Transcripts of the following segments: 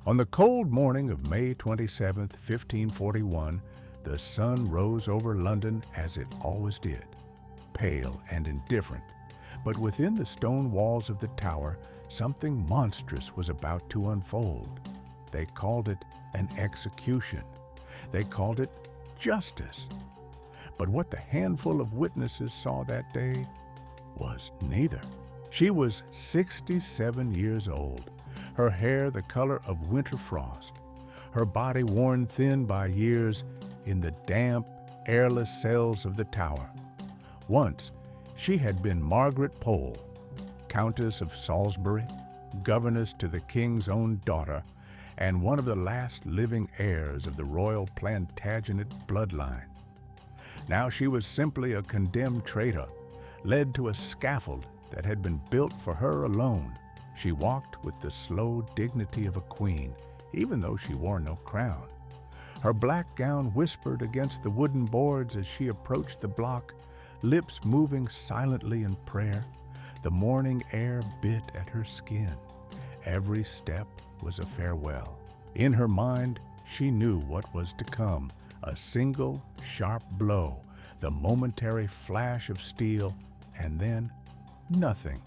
On the cold morning of May 27th, 1541, the sun rose over London as it always did, pale and indifferent. But within the stone walls of the tower, something monstrous was about to unfold. They called it an execution. They called it justice. But what the handful of witnesses saw that day was neither. She was 67 years old, her hair the color of winter frost, her body worn thin by years in the damp, airless cells of the tower. Once, she had been Margaret Pole, Countess of Salisbury, governess to the king's own daughter, and one of the last living heirs of the royal Plantagenet bloodline. Now she was simply a condemned traitor, led to a scaffold that had been built for her alone. She walked with the slow dignity of a queen, even though she wore no crown. Her black gown whispered against the wooden boards as she approached the block, lips moving silently in prayer. The morning air bit at her skin. Every step was a farewell. In her mind, she knew what was to come, a single sharp blow, the momentary flash of steel, and then nothing.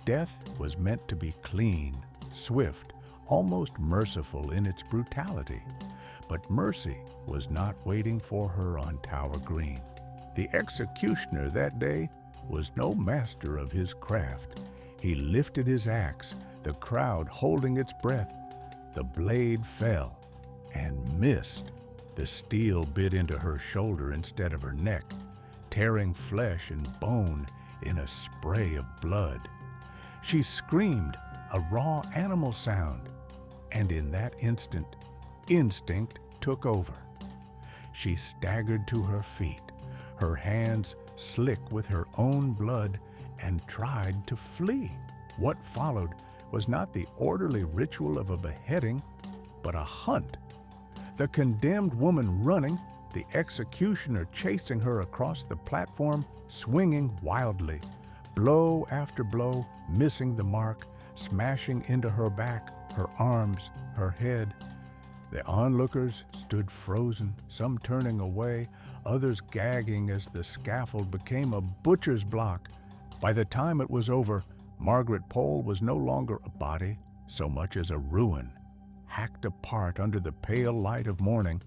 Death was meant to be clean, swift, almost merciful in its brutality. But mercy was not waiting for her on Tower Green. The executioner that day was no master of his craft. He lifted his axe, the crowd holding its breath. The blade fell and missed. The steel bit into her shoulder instead of her neck, tearing flesh and bone in a spray of blood. She screamed, a raw animal sound, and in that instant, instinct took over. She staggered to her feet, her hands slick with her own blood, and tried to flee. What followed was not the orderly ritual of a beheading, but a hunt. The condemned woman running, the executioner chasing her across the platform, swinging wildly, blow after blow, missing the mark, smashing into her back, her arms, her head. The onlookers stood frozen, some turning away, others gagging as the scaffold became a butcher's block. By the time it was over, Margaret Pole was no longer a body so much as a ruin, hacked apart under the pale light of morning.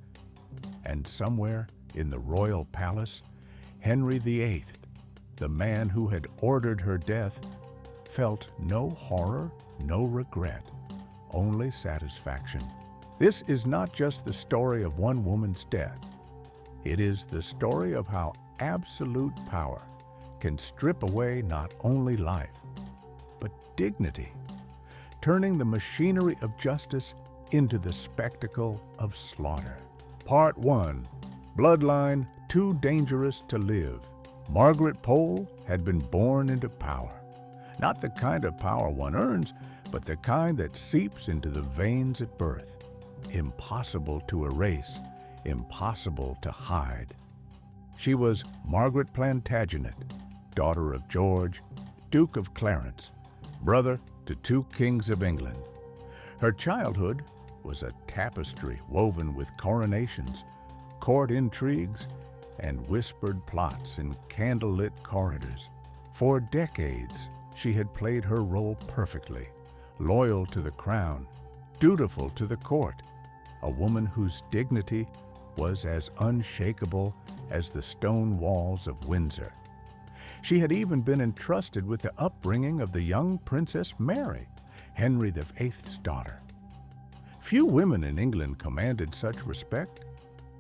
And somewhere in the royal palace, Henry VIII, the man who had ordered her death, felt no horror, no regret, only satisfaction. This is not just the story of one woman's death. It is the story of how absolute power can strip away not only life, but dignity, turning the machinery of justice into the spectacle of slaughter. Part 1. Bloodline Too Dangerous to Live. Margaret Pole had been born into power. Not the kind of power one earns, but the kind that seeps into the veins at birth. Impossible to erase, impossible to hide. She was Margaret Plantagenet, daughter of George, Duke of Clarence, brother to 2 kings of England. Her childhood was a tapestry woven with coronations, court intrigues, and whispered plots in candlelit corridors. For decades, she had played her role perfectly, loyal to the crown, dutiful to the court, a woman whose dignity was as unshakable as the stone walls of Windsor. She had even been entrusted with the upbringing of the young Princess Mary, Henry VIII's daughter. Few women in England commanded such respect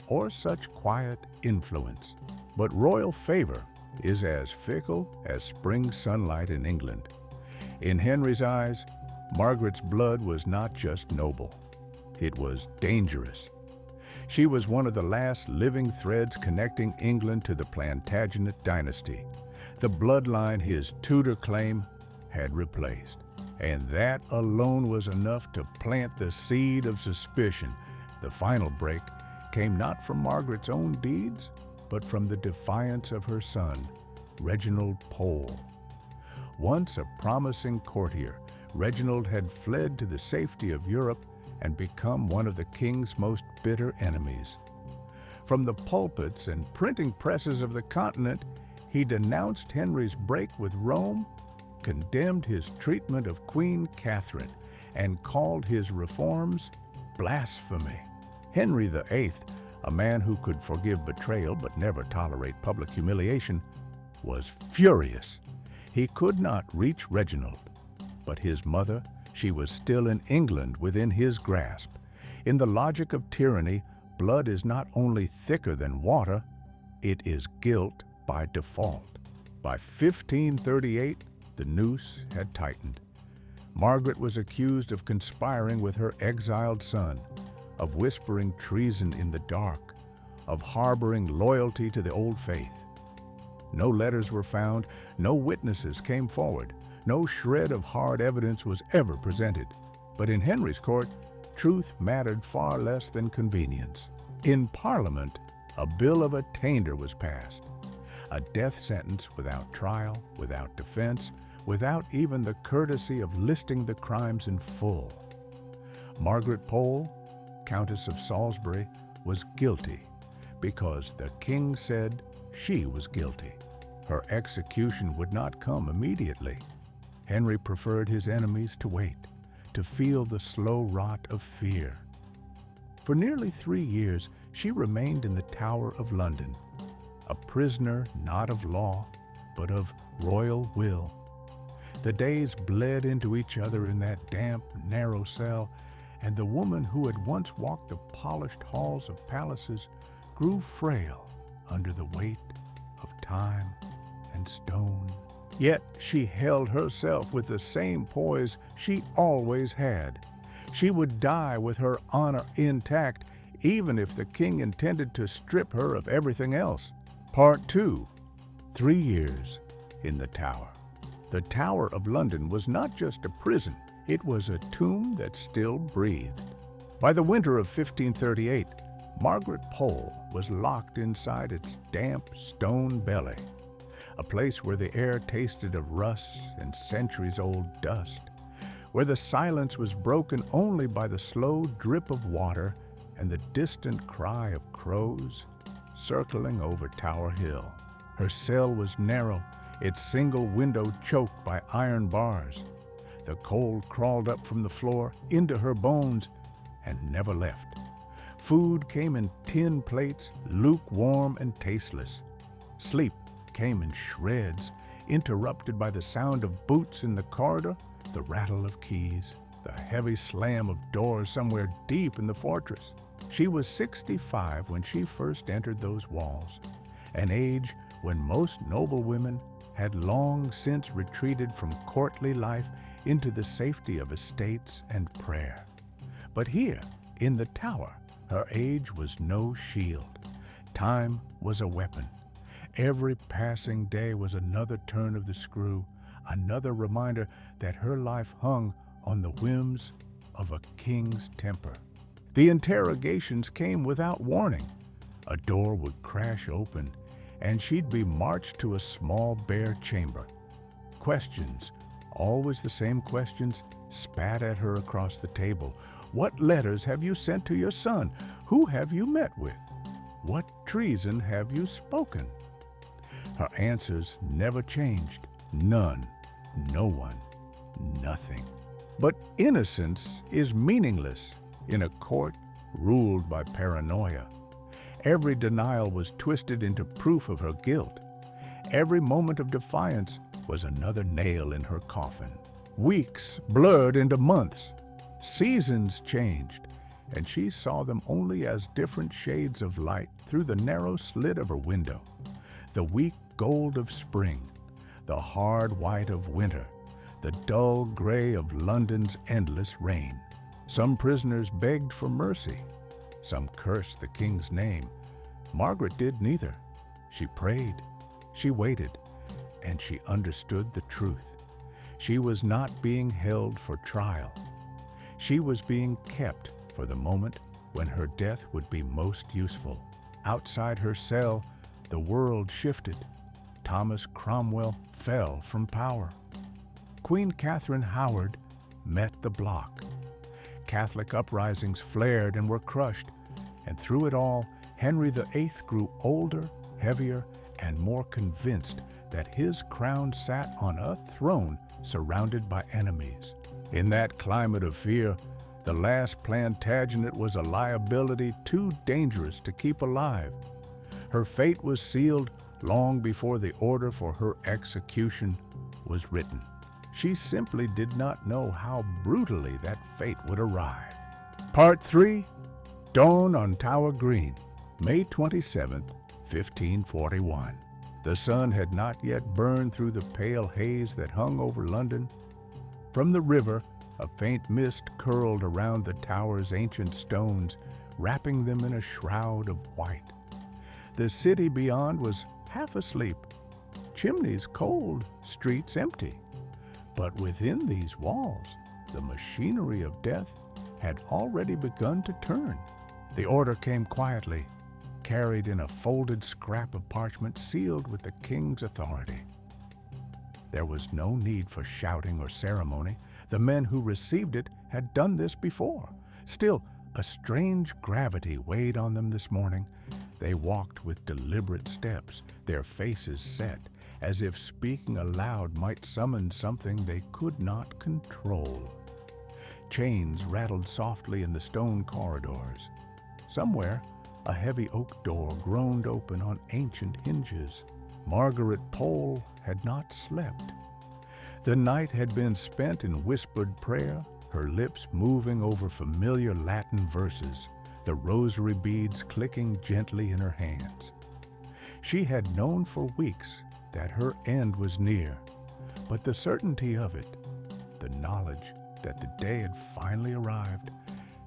or such quiet influence. But royal favor is as fickle as spring sunlight in England. In Henry's eyes, Margaret's blood was not just noble, it was dangerous. She was one of the last living threads connecting England to the Plantagenet dynasty, the bloodline his Tudor claim had replaced. And that alone was enough to plant the seed of suspicion. The final break came not from Margaret's own deeds, but from the defiance of her son, Reginald Pole. Once a promising courtier, Reginald had fled to the safety of Europe and become one of the king's most bitter enemies. From the pulpits and printing presses of the continent, he denounced Henry's break with Rome, condemned his treatment of Queen Catherine, and called his reforms blasphemy. Henry VIII, a man who could forgive betrayal but never tolerate public humiliation, was furious. He could not reach Reginald, but his mother, she was still in England within his grasp. In the logic of tyranny, blood is not only thicker than water, it is guilt by default. By 1538, the noose had tightened. Margaret was accused of conspiring with her exiled son, of whispering treason in the dark, of harboring loyalty to the old faith. No letters were found, no witnesses came forward, no shred of hard evidence was ever presented. But in Henry's court, truth mattered far less than convenience. In Parliament, a bill of attainder was passed, a death sentence without trial, without defense, without even the courtesy of listing the crimes in full. Margaret Pole, Countess of Salisbury, was guilty because the king said she was guilty. Her execution would not come immediately. Henry preferred his enemies to wait, to feel the slow rot of fear. For nearly 3 years, she remained in the Tower of London, a prisoner not of law, but of royal will. The days bled into each other in that damp, narrow cell, and the woman who had once walked the polished halls of palaces grew frail under the weight of time and stone. Yet she held herself with the same poise she always had. She would die with her honor intact, even if the king intended to strip her of everything else. Part 2. 3 years in the Tower. The Tower of London was not just a prison, it was a tomb that still breathed. By the winter of 1538, Margaret Pole was locked inside its damp stone belly, a place where the air tasted of rust and centuries-old dust, where the silence was broken only by the slow drip of water and the distant cry of crows circling over Tower Hill. Her cell was narrow, its single window choked by iron bars. The cold crawled up from the floor into her bones and never left. Food came in tin plates, lukewarm and tasteless. Sleep came in shreds, interrupted by the sound of boots in the corridor, the rattle of keys, the heavy slam of doors somewhere deep in the fortress. She was 65 when she first entered those walls, an age when most noble women had long since retreated from courtly life into the safety of estates and prayer. But here, in the Tower, her age was no shield. Time was a weapon. Every passing day was another turn of the screw, another reminder that her life hung on the whims of a king's temper. The interrogations came without warning. A door would crash open, and she'd be marched to a small bare chamber. Questions, always the same questions, spat at her across the table. What letters have you sent to your son? Who have you met with? What treason have you spoken? Her answers never changed. None, no one, nothing. But innocence is meaningless in a court ruled by paranoia. Every denial was twisted into proof of her guilt. Every moment of defiance was another nail in her coffin. Weeks blurred into months. Seasons changed, and she saw them only as different shades of light through the narrow slit of her window. The weak gold of spring, the hard white of winter, the dull gray of London's endless rain. Some prisoners begged for mercy. Some cursed the king's name. Margaret did neither. She prayed, she waited, and she understood the truth. She was not being held for trial. She was being kept for the moment when her death would be most useful. Outside her cell, the world shifted. Thomas Cromwell fell from power. Queen Catherine Howard met the block. Catholic uprisings flared and were crushed, and through it all, Henry VIII grew older, heavier, and more convinced that his crown sat on a throne surrounded by enemies. In that climate of fear, the last Plantagenet was a liability too dangerous to keep alive. Her fate was sealed long before the order for her execution was written. She simply did not know how brutally that fate would arrive. Part 3. Dawn on Tower Green, May 27, 1541. The sun had not yet burned through the pale haze that hung over London. From the river, a faint mist curled around the tower's ancient stones, wrapping them in a shroud of white. The city beyond was half asleep, chimneys cold, streets empty. But within these walls, the machinery of death had already begun to turn. The order came quietly, carried in a folded scrap of parchment sealed with the king's authority. There was no need for shouting or ceremony. The men who received it had done this before. Still, a strange gravity weighed on them this morning. They walked with deliberate steps, their faces set, as if speaking aloud might summon something they could not control. Chains rattled softly in the stone corridors. Somewhere, a heavy oak door groaned open on ancient hinges. Margaret Pole had not slept. The night had been spent in whispered prayer, her lips moving over familiar Latin verses, the rosary beads clicking gently in her hands. She had known for weeks that her end was near, but the certainty of it, the knowledge that the day had finally arrived,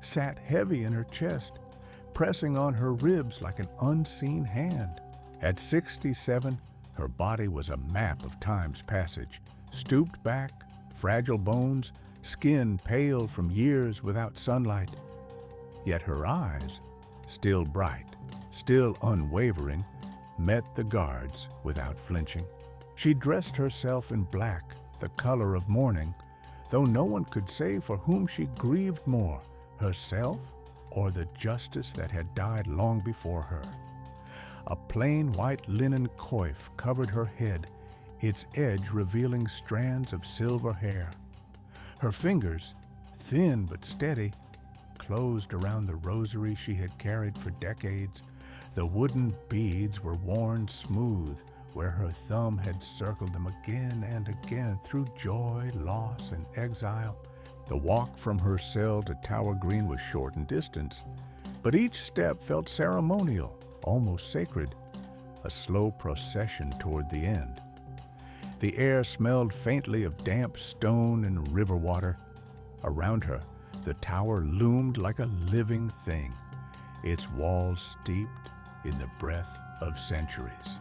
sat heavy in her chest, pressing on her ribs like an unseen hand. At 67, her body was a map of time's passage, stooped back, fragile bones, skin pale from years without sunlight. Yet her eyes, still bright, still unwavering, met the guards without flinching. She dressed herself in black, the color of mourning, though no one could say for whom she grieved more, herself or the justice that had died long before her. A plain white linen coif covered her head, its edge revealing strands of silver hair. Her fingers, thin but steady, closed around the rosary she had carried for decades. The wooden beads were worn smooth where her thumb had circled them again and again through joy, loss, and exile. The walk from her cell to Tower Green was short in distance, but each step felt ceremonial, almost sacred, a slow procession toward the end. The air smelled faintly of damp stone and river water. Around her, the tower loomed like a living thing, its walls steeped in the breath of centuries.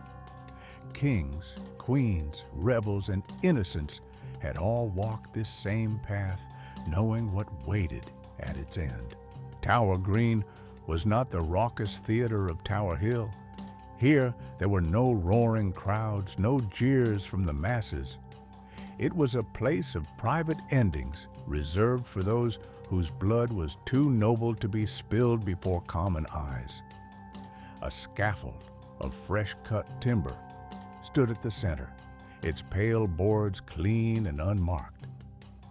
Kings, queens, rebels, and innocents had all walked this same path, knowing what waited at its end. Tower Green was not the raucous theater of Tower Hill. Here, there were no roaring crowds, no jeers from the masses. It was a place of private endings, reserved for those whose blood was too noble to be spilled before common eyes. A scaffold of fresh-cut timber stood at the center, its pale boards clean and unmarked.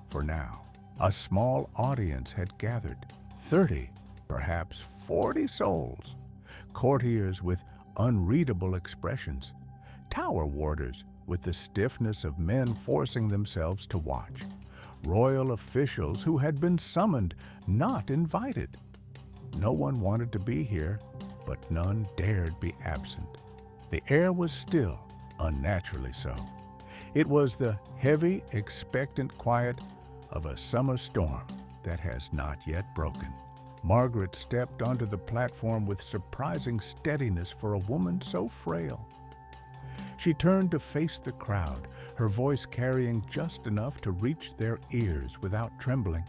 For now, a small audience had gathered, 30, perhaps 40 souls, courtiers with unreadable expressions, tower warders with the stiffness of men forcing themselves to watch, royal officials who had been summoned, not invited. No one wanted to be here, but none dared be absent. The air was still, unnaturally so. It was the heavy, expectant quiet of a summer storm that has not yet broken. Margaret stepped onto the platform with surprising steadiness for a woman so frail. She turned to face the crowd, her voice carrying just enough to reach their ears without trembling.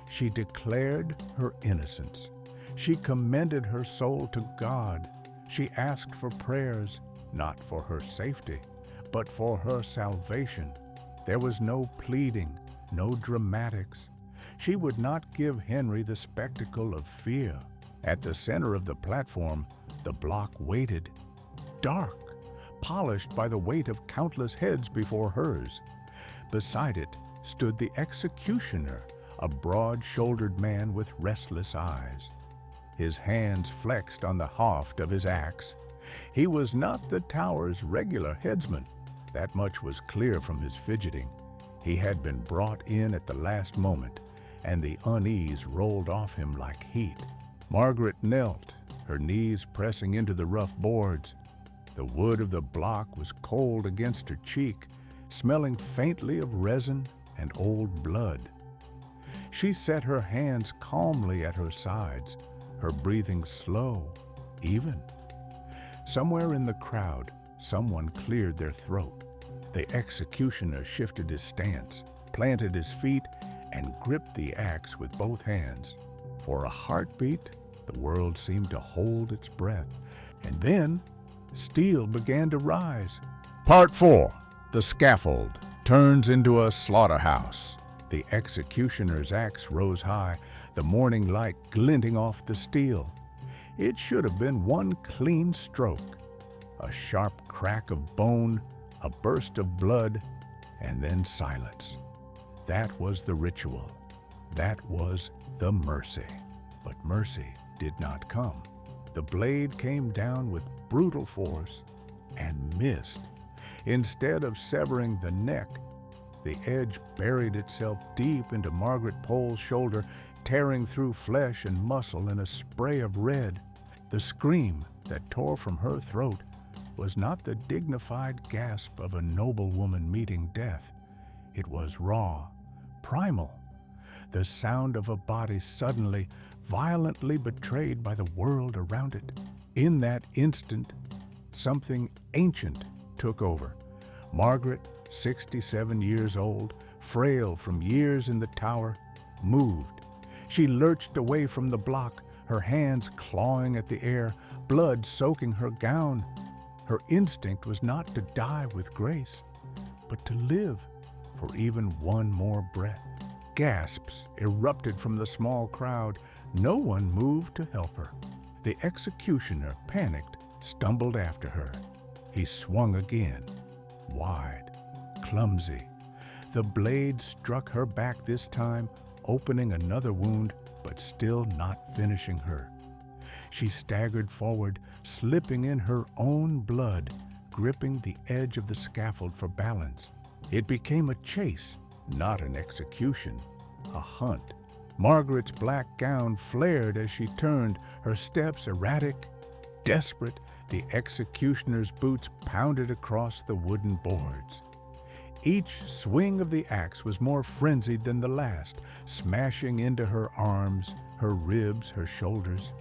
She declared her innocence. She commended her soul to God. She asked for prayers, not for her safety, but for her salvation. There was no pleading, no dramatics, She would not give Henry the spectacle of fear. At the center of the platform, the block waited, dark, polished by the weight of countless heads before hers. Beside it stood the executioner, a broad-shouldered man with restless eyes. His hands flexed on the haft of his axe. He was not the tower's regular headsman. That much was clear from his fidgeting. He had been brought in at the last moment, and the unease rolled off him like heat. Margaret knelt, her knees pressing into the rough boards. The wood of the block was cold against her cheek, smelling faintly of resin and old blood. She set her hands calmly at her sides, her breathing slow, even. Somewhere in the crowd, someone cleared their throat. The executioner shifted his stance, planted his feet, and gripped the axe with both hands. For a heartbeat, the world seemed to hold its breath, and then steel began to rise. Part 4. The scaffold turns into a slaughterhouse. The executioner's axe rose high, the morning light glinting off the steel. It should have been one clean stroke. A sharp crack of bone, a burst of blood, and then silence. That was the ritual. That was the mercy. But mercy did not come. The blade came down with brutal force and missed. Instead of severing the neck, the edge buried itself deep into Margaret Pole's shoulder, tearing through flesh and muscle in a spray of red. The scream that tore from her throat was not the dignified gasp of a noble woman meeting death. It was raw, primal, the sound of a body suddenly, violently betrayed by the world around it. In that instant, something ancient took over. Margaret, 67 years old, frail from years in the tower, moved. She lurched away from the block, her hands clawing at the air, blood soaking her gown. Her instinct was not to die with grace, but to live for even one more breath. Gasps erupted from the small crowd. No one moved to help her. The executioner, panicked, stumbled after her. He swung again, wide, clumsy. The blade struck her back this time, opening another wound, but still not finishing her. She staggered forward, slipping in her own blood, gripping the edge of the scaffold for balance. It became a chase, not an execution, a hunt. Margaret's black gown flared as she turned, her steps erratic, desperate. The executioner's boots pounded across the wooden boards. Each swing of the axe was more frenzied than the last, smashing into her arms, her ribs, her shoulders.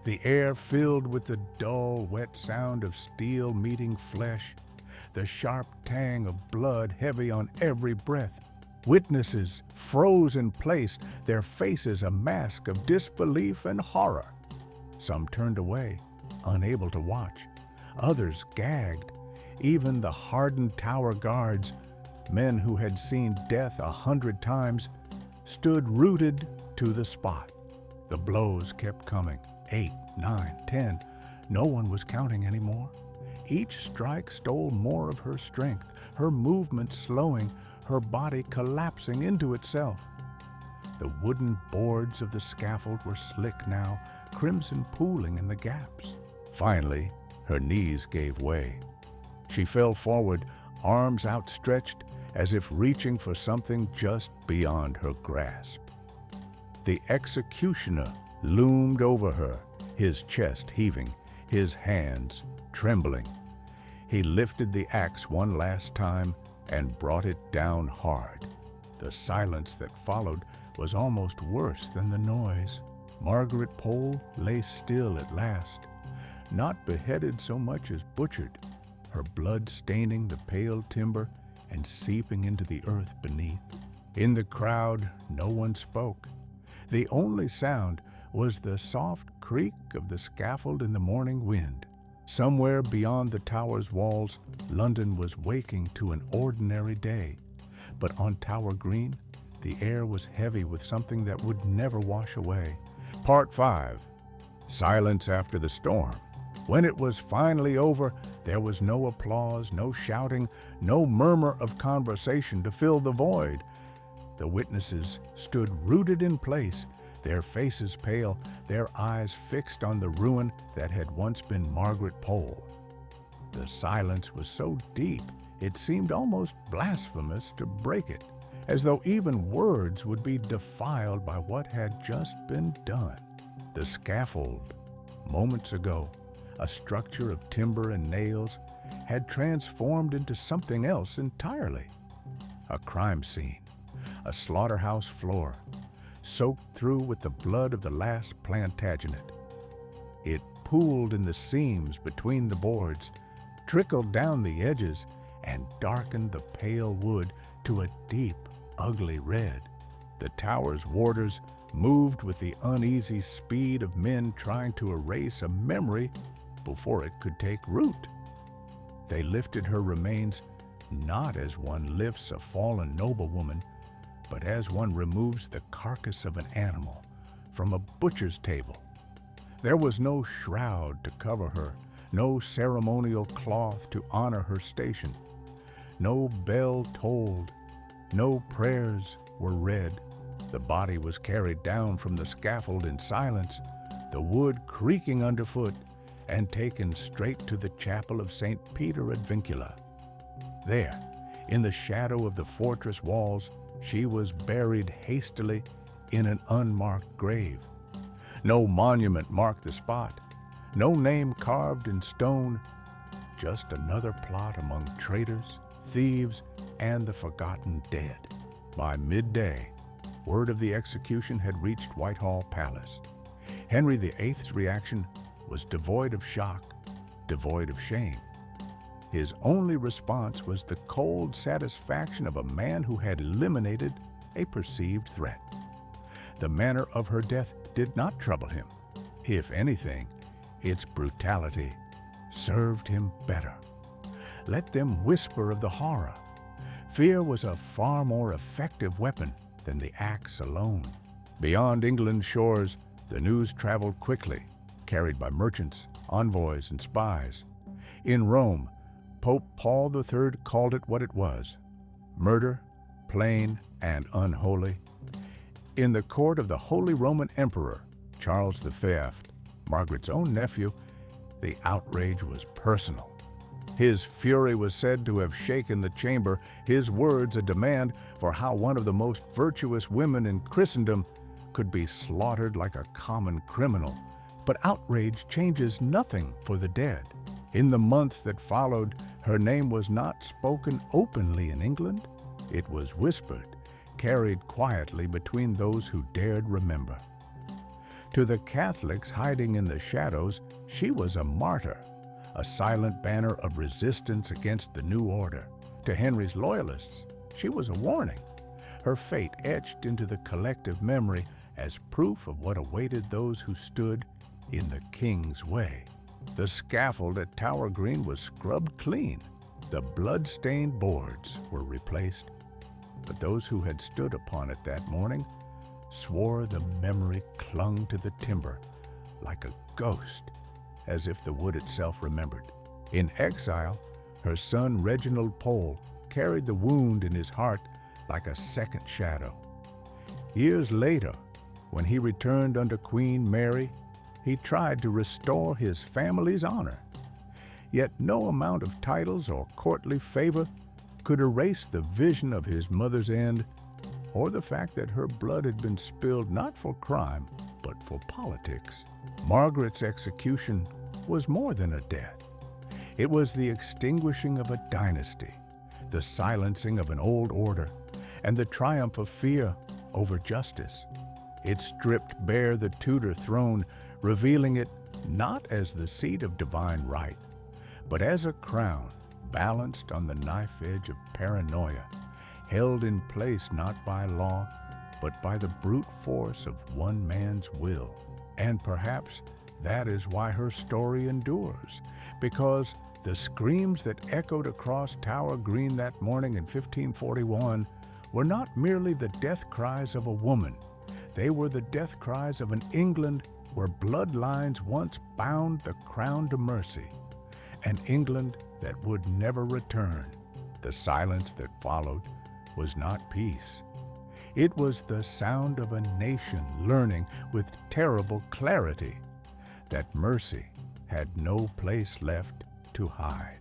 The air filled with the dull, wet sound of steel meeting flesh, the sharp tang of blood heavy on every breath. Witnesses froze in place, their faces a mask of disbelief and horror. Some turned away, unable to watch. Others gagged. Even the hardened tower guards, men who had seen death 100 times, stood rooted to the spot. The blows kept coming. 8, 9, 10. No one was counting anymore. Each strike stole more of her strength, her movement slowing, her body collapsing into itself. The wooden boards of the scaffold were slick now, crimson pooling in the gaps. Finally, her knees gave way. She fell forward, arms outstretched, as if reaching for something just beyond her grasp. The executioner loomed over her, his chest heaving, his hands trembling. He lifted the axe one last time and brought it down hard. The silence that followed was almost worse than the noise. Margaret Pole lay still at last, not beheaded so much as butchered, her blood staining the pale timber and seeping into the earth beneath. In the crowd, no one spoke. The only sound was the soft creak of the scaffold in the morning wind. Somewhere beyond the tower's walls, London was waking to an ordinary day. But on Tower Green, The air was heavy with something that would never wash away. Part 5. Silence after the storm. When it was finally over, there was no applause, no shouting, no murmur of conversation to fill the void. The witnesses stood rooted in place, their faces pale, their eyes fixed on the ruin that had once been Margaret Pole. The silence was so deep, it seemed almost blasphemous to break it, as though even words would be defiled by what had just been done. The scaffold, moments ago, a structure of timber and nails, had transformed into something else entirely. A crime scene, a slaughterhouse floor, soaked through with the blood of the last Plantagenet. It pooled in the seams between the boards, trickled down the edges, and darkened the pale wood to a deep, ugly red. The tower's warders moved with the uneasy speed of men trying to erase a memory before it could take root. They lifted her remains not as one lifts a fallen noblewoman, but as one removes the carcass of an animal from a butcher's table. There was no shroud to cover her, no ceremonial cloth to honor her station. No bell tolled, no prayers were read. The body was carried down from the scaffold in silence, the wood creaking underfoot, and taken straight to the chapel of St. Peter ad Vincula. There, in the shadow of the fortress walls, she was buried hastily in an unmarked grave. No monument marked the spot, no name carved in stone, just another plot among traitors, thieves, and the forgotten dead. By midday, word of the execution had reached Whitehall Palace. Henry VIII's reaction was devoid of shock, devoid of shame. His only response was the cold satisfaction of a man who had eliminated a perceived threat. The manner of her death did not trouble him. If anything, its brutality served him better. Let them whisper of the horror. Fear was a far more effective weapon than the axe alone. Beyond England's shores, the news traveled quickly, carried by merchants, envoys, and spies. In Rome, Pope Paul III called it what it was: murder, plain and unholy. In the court of the Holy Roman Emperor, Charles V, Margaret's own nephew, the outrage was personal. His fury was said to have shaken the chamber, his words a demand for how one of the most virtuous women in Christendom could be slaughtered like a common criminal. But outrage changes nothing for the dead. In the months that followed, her name was not spoken openly in England. It was whispered, carried quietly between those who dared remember. To the Catholics hiding in the shadows, she was a martyr, a silent banner of resistance against the new order. To Henry's loyalists, she was a warning, her fate etched into the collective memory as proof of what awaited those who stood in the king's way. The scaffold at Tower Green was scrubbed clean. The blood-stained boards were replaced. But those who had stood upon it that morning swore the memory clung to the timber like a ghost, as if the wood itself remembered. In exile, her son Reginald Pole carried the wound in his heart like a second shadow. Years later, when he returned under Queen Mary, he tried to restore his family's honor. Yet no amount of titles or courtly favor could erase the vision of his mother's end, or the fact that her blood had been spilled not for crime, but for politics. Margaret's execution was more than a death. It was the extinguishing of a dynasty, the silencing of an old order, and the triumph of fear over justice. It stripped bare the Tudor throne, revealing it not as the seat of divine right, but as a crown balanced on the knife edge of paranoia, held in place not by law, but by the brute force of one man's will. And perhaps that is why her story endures, because the screams that echoed across Tower Green that morning in 1541 were not merely the death cries of a woman. They were the death cries of an England where bloodlines once bound the crown to mercy, an England that would never return. The silence that followed was not peace. It was the sound of a nation learning with terrible clarity that mercy had no place left to hide.